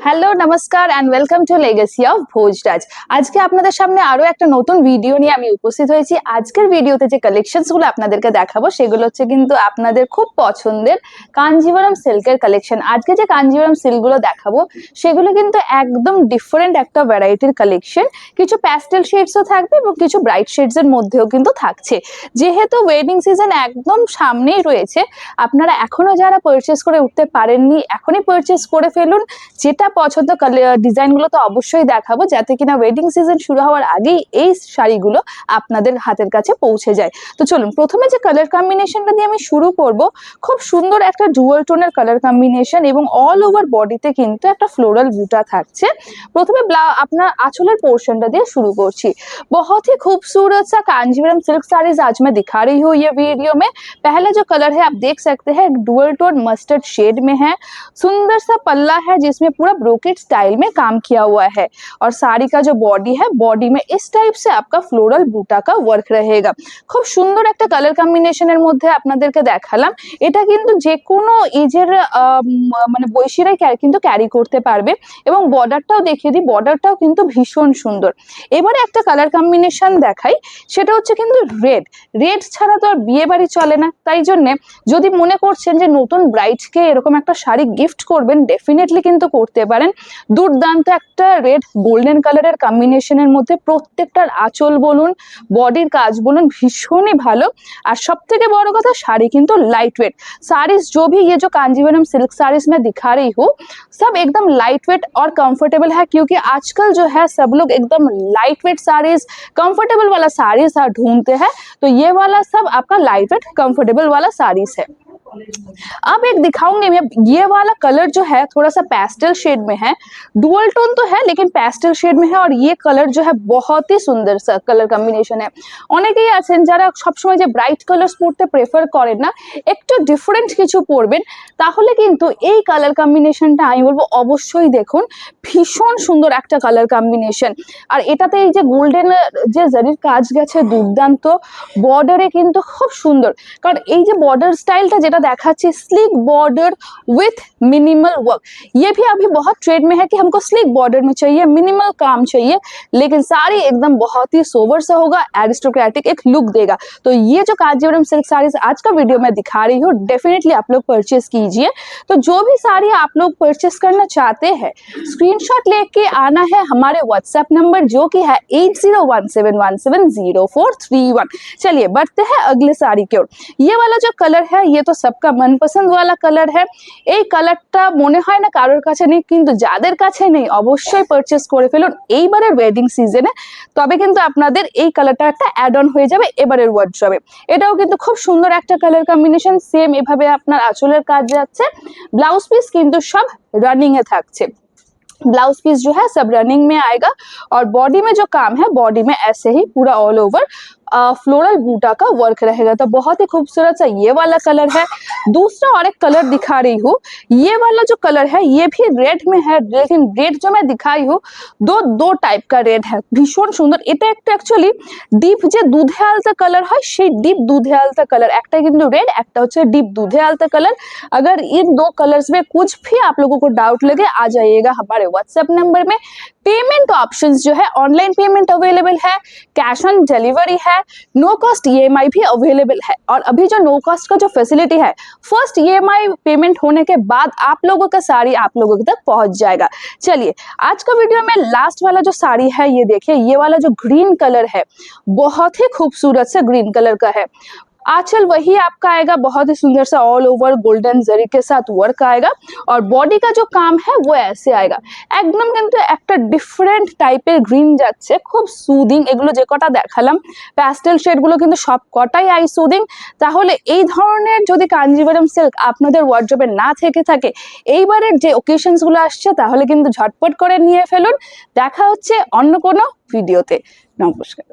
Hello নমস্কার and welcome to legacy of Bhojraj. আজকে আপনাদের সামনে আরো একটা নতুন ভিডিও নিয়ে আমি উপস্থিত হয়েছি। আজকের ভিডিওতে যে কালেকশনস গুলো আপনাদেরকে দেখাবো সেগুলো হচ্ছে কিন্তু আপনাদের খুব পছন্দের কাঞ্জিভারাম সিল্কের কালেকশন। আজকে যে কাঞ্জিভারাম সিল্কগুলো দেখাবো সেগুলো কিন্তু একদম ডিফারেন্ট একটা ভ্যারাইটির কালেকশন। কিছু প্যাস্টেল শেডসও থাকবে এবং কিছু ব্রাইট শেডস এর মধ্যেও কিন্তু থাকছে। যেহেতু ওয়েডিং সিজন একদম সামনেই রয়েছে, আপনারা এখনো যারা পারচেস করে উঠতে পারেননি এখনই পারচেস করে ফেলুন। যেটা পছন্দ ডিজাইনগুলো তো অবশ্যই দেখাবো, যাতে কিনা ওয়েডিং সিজন শুরু হওয়ার আগেই এই শাড়িগুলো আপনাদের হাতের কাছে পৌঁছে যায়। তো চলুন প্রথমে যে কালার কম্বিনেশনটা দিয়ে আমি শুরু করব, খুব সুন্দর একটা ডুয়াল টোনের কালার কম্বিনেশন এবং অল ওভার বডিতে কিন্তু একটা ফ্লোরাল বুটা থাকছে। প্রথমে আপনার आंचल पोर्शन দিয়ে शुरू করছি। बहुत ही खूबसूरत सा कांजीवरम सिल्क साड़ीज आज मैं दिखा रही हूँ ये वीडियो में। पहला जो कलर है आप देख सकते हैं डुअल टोन मस्टर्ड शेड में है। सुंदर सा पल्ला है जिसमें पूरा ब्रोकेट स्टाइल में काम किया हुआ है और साड़ी का जो बॉडी है बॉडी में इस टाइप से आपका फ्लोरल बूटा का वर्क रहेगा। खूब सुंदर एक कलर कम्बिनेशনের মধ্যে আপনাদেরকে দেখালাম। এটা কিন্তু যে কোনো এজের মানে বয়সীরাই কিন্তু ক্যারি করতে পারবে এবং বর্ডারটাও দেখিয়ে দিই, বর্ডারটাও কিন্তু ভীষণ সুন্দর। এবারে একটা কালার কম্বিনেশন দেখাই, সেটা হচ্ছে কিন্তু রেড। রেড ছাড়া তো আর বিয়ে বাড়ি চলে না, তাই জন্য যদি মনে করছেন যে নতুন ব্রাইডকে এরকম একটা শাড়ি গিফট করবেন ডেফিনেটলি কিন্তু করতে পারেন। দুর্দান্ত একটা রেড গোল্ডেন কালারের কম্বিনেশনের মধ্যে প্রত্যেকটার আঁচল বলুন বডির কাজ বলুন ভীষণই ভালো। আর সব থেকে বড় কথা শাড়ি কিন্তু लाइट वेट। साड़ीज जो भी ये जो कांजीवरम सिल्क साड़ीज मैं दिखा रही हूँ सब एकदम लाइट वेट और कंफर्टेबल है, क्योंकि आजकल जो है सब लोग एकदम लाइट वेट साड़ीज कंफर्टेबल वाला साड़ीज ढूंढते हैं, तो ये वाला सब आपका लाइट वेट कंफर्टेबल वाला साड़ीज है। अब एक दिखाऊंगी मैं, ये वाला कलर जो है थोड़ा सा पेस्टल शेड में है, डुअल टोन तो है लेकिन पेस्टल शेड में है और ये कलर जो है बहुत ही सुंदर सा कलर कम्बिनेशन है। অনেকেই আছেন যারা সবসময় যে ব্রাইট কালার্স পরতে প্রেফার করেন না, একটু ডিফারেন্ট কিছু পরবেন, তাহলে কিন্তু এই কালার কম্বিনেশনটা আমি বলবো অবশ্যই দেখুন। ভীষণ সুন্দর একটা কালার কম্বিনেশন আর এটাতে এই যে গোল্ডেন যে জারির কাজ গেছে দুর্দান্ত, বর্ডারে কিন্তু খুব সুন্দর। কারণ এই যে বর্ডার স্টাইলটা যেটা দেখাচ্ছি slick border with minimal work, ये भी अभी बहुत ट्रेंड में है कि हमको स्लिक बॉर्डर में चाहिए, मिनिमल काम चाहिए, लेकिन साड़ी एकदम बहुत ही सोबर सा होगा, एरिस्टोक्रेटिक एक लुक देगा। तो ये जो कांजीवरम सिल्क साड़ीज आज का वीडियो में दिखा रही हूँ डेफिनेटली आप लोग परचेस कीजिए। तो जो भी साड़ी आप लोग परचेस करना चाहते हैं स्क्रीनशॉट लेके आना है हमारे व्हाट्सएप नंबर जो कि है 8017170431। चलिए बढ़ते हैं अगले साड़ी की ओर। ये वाला जो कलर है ये तो सबका मनपसंद वाला कलर है। এই কালারটা মনে হয় না কারোর কাছে নেই, কিন্তু যাদের কাছে নেই অবশ্যই পারচেস করে ফেলুন এইবারের ওয়েডিং সিজনে, তবে কিন্তু আপনাদের এই কালারটা একটা অ্যাড অন হয়ে যাবে এবারের ওয়ার্ড্রবে। এটাও কিন্তু খুব সুন্দর একটা কালার কম্বিনেশন, সেম এভাবে আপনার আঁচলের কাজ যাচ্ছে। ব্লাউজ পিস কিন্তু সব রানিং এ থাকছে, ब्लाउज पीस जो है सब रनिंग में आएगा और बॉडी में जो काम है बॉडी में ऐसे ही पूरा ऑल ओवर फ्लोरल बूटा का वर्क रहेगा। तो बहुत ही खूबसूरत सा ये वाला कलर है। दूसरा और एक कलर दिखा रही हूँ, ये वाला जो कलर है ये भी रेड में है, लेकिन रेड जो मैं दिखाई हूँ दो टाइप का रेड है, भीषण सुंदर। এটা একটা অ্যাকচুয়ালি ডিপ যে দুধে আলতা কালার হয় সেই ডিপ দুধে আলতা कलर, একটা কিন্তু रेड একটা হচ্ছে ডিপ দুধে আলতা कलर। अगर इन दो कलर्स में कुछ भी आप लोगों को डाउट लगे आ जाइएगा हमारे व्हाट्सएप नंबर में। पेमेंट ऑप्शंस जो है ऑनलाइन पेमेंट अवेलेबल है, कैश ऑन डिलीवरी है, नो कॉस्ट ईएमआई भी अवेलेबल है। और अभी जो नो कॉस्ट का जो फैसिलिटी है फर्स्ट ईएमआई पेमेंट होने के बाद आप लोगों का साड़ी आप लोगों तक पहुंच जाएगा। चलिए आज का वीडियो में लास्ट वाला जो साड़ी है ये देखिए, ये वाला जो ग्रीन कलर है बहुत ही खूबसूरत से ग्रीन कलर का है। आंचल वही आपका आएगा बहुत ही सुंदर सा ऑल ओवर गोल्डन जरी के साथ वर्क आएगा और बॉडी का जो काम है वो ऐसे आएगा। एकदम কিন্তু একটা ডিফারেন্ট টাইপের গ্রিন যাচ্ছে, খুব সুদিং। এগুলো যে কটা দেখালাম প্যাস্টেল শেডগুলো কিন্তু সব কটাই আই সুদিং। তাহলে এই ধরনের যদি কাঞ্জিভারাম সিল্ক আপনাদের ওয়ার্ড্রবে না থেকে থাকে এইবারের যে ওকেশনসগুলো আসছে তাহলে কিন্তু ঝটপট করে নিয়ে ফেলুন। দেখা হচ্ছে অন্য কোনো ভিডিওতে। নমস্কার।